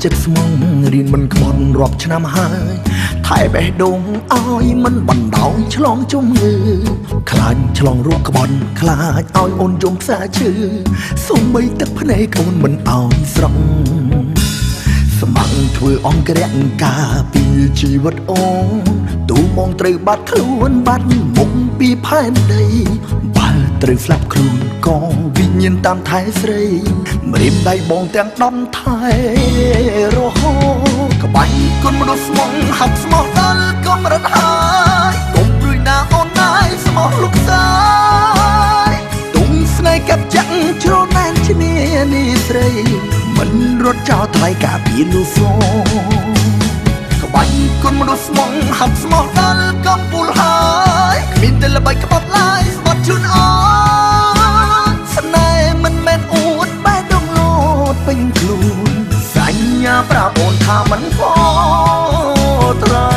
ចិត្តស្មងរៀនមិនក្បត់រាប់ឆ្នាំហើយថែបេះដូងឲ្យមិនបណ្ដោយឆ្លងជំងឺខ្លាចឆ្លងរោគក្បត់ខ្លាចឲ្យអូនយំផ្សាឈឺសូម្បីទឹកភ្នែកអូនមិនឲ្យស្រង់ស្ម័គ្រធ្វើអង្គរៈការពីជីវិតអូនទូមងត្រូវបាត់ខ្លួនបាត់មុខពីផែនដីបើត្រូវស្លាប់ខ្លួនកងវិញ្ញាណតាមថែស្រីម្រាមដៃបងទាំងដំថែរហូតក្បាញ់គុណមនុស្សស្មងហាប់ស្មោះដល់កំរិតហើយកុំព្រួយណាអូនណាយស្មោះលោកសាយទុំស្នេហ៍កាប់ចាក់ជ្រណែនឈ្នានីស្រីមិនរត់ចោលថ្លៃការពីលូសូក្បាញ់គុណមនុស្សស្មងហាប់ស្មោះដល់កំពូលហើយគ្មានតែល្បីក្បត់ឡាយស្បត់ជូនអូនស្នេហ៍មិនមែនអួតបែរដងលោតពេញខ្លួនសញ្ញាប្រាប់អូនថាមិនពោត្រៃ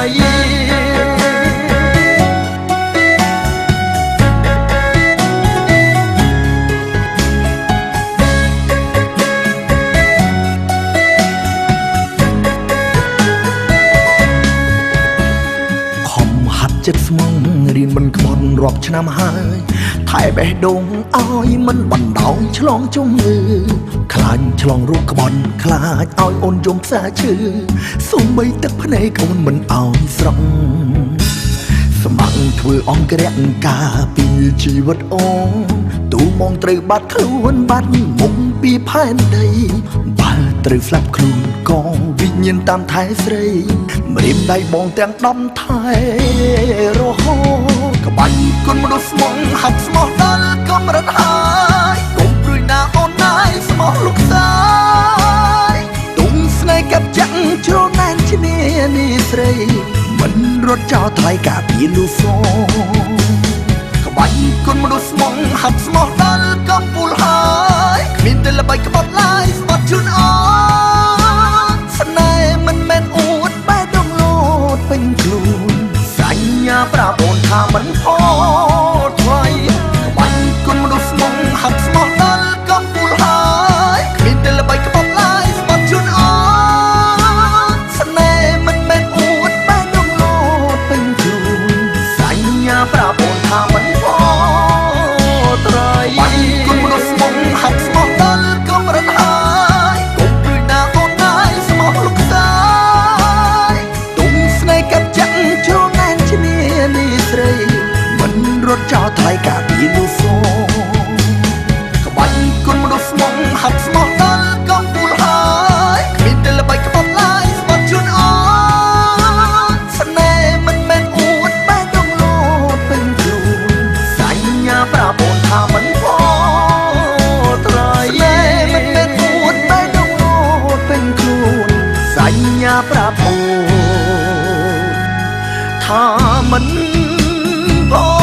ចិត្តស្មងរៀនមិនក្បត់រាប់ឆ្នាំហើយថែបេះដូងឲ្យមិនបណ្ដោយឆ្លងជំងឺខ្លាចឆ្លងរោគក្បត់ខ្លាចឲ្យអូនយំផ្សាឈឺសូម្បីទឹកភ្នែកអូនមិនឲ្យស្រង់ស្ម័គ្រធ្វើអង្គរៈការពីជីវិតអូនទូមងត្រូវបាត់ខ្លួនបាត់មុខពីផែនដីបើត្រូវស្លាប់ខ្លួនកងវិញ្ញាណតាមថែស្រីម្រាមដៃបងទាំងដំថែរហូតក្បាញ់គុណមនុស្សស្មងហាប់ស្មោះដល់កំរិតហើយកុំព្រួយណាអូនណាយស្មោះលោកសាយទុំស្នេហ៍កាប់ចាក់ជ្រណែនឈ្នានីស្រីមិនរត់ចោលថ្លៃការពីលូសូក្បាញ់គុណមនុស្សស្មងហាប់ស្មោះដល់កំពូលហើយគ្មានតែល្បីក្បត់ឡាយស្បត់ជូនអូនស្នេហ៍មិនមែនអួតបែរដងលោតពេញខ្លួនសញ្ញាប្រាប់អូនថាមិនពោថ្លៃក្បាញ់គុណមនុស្សស្មងហាប់ស្មោះដល់កំពូលហើយគ្មានតែល្បីក្បត់ឡាយស្បត់ជូនអូនស្នេហ៍មិនមែនអួតបែរដងលោតពេញខ្លួនសញ្ញាប្រាប់អូនថាមិនពោត្រៃគុណមនុស្សស្មងហាប់ស្មោះដល់កំរិតហើយកុំព្រួយណាអូនណាយស្មោះលោកសាយទុំស្នេហ៍កាប់ចាក់ជ្រណែនឈ្នានីស្រីមិនរត់ចោលថ្លៃការពីលូសូក្បាញ់គុណមនុស្សស្មងហាប់ស្មោះដល់កំពូលហើយគ្មានតែល្បីក្បត់ឡាយស្បត់ជូនអូនស្នេហ៍មិនមែនអួតបែរដងលោតពេញខ្លួនសញ្ញាប្រាប់អូនថាមិនពោត្រៃមិនមែនអួតបែរដងលោតពេញខ្លួនសញ្ញាប្រាប់អូនថាមិនពោ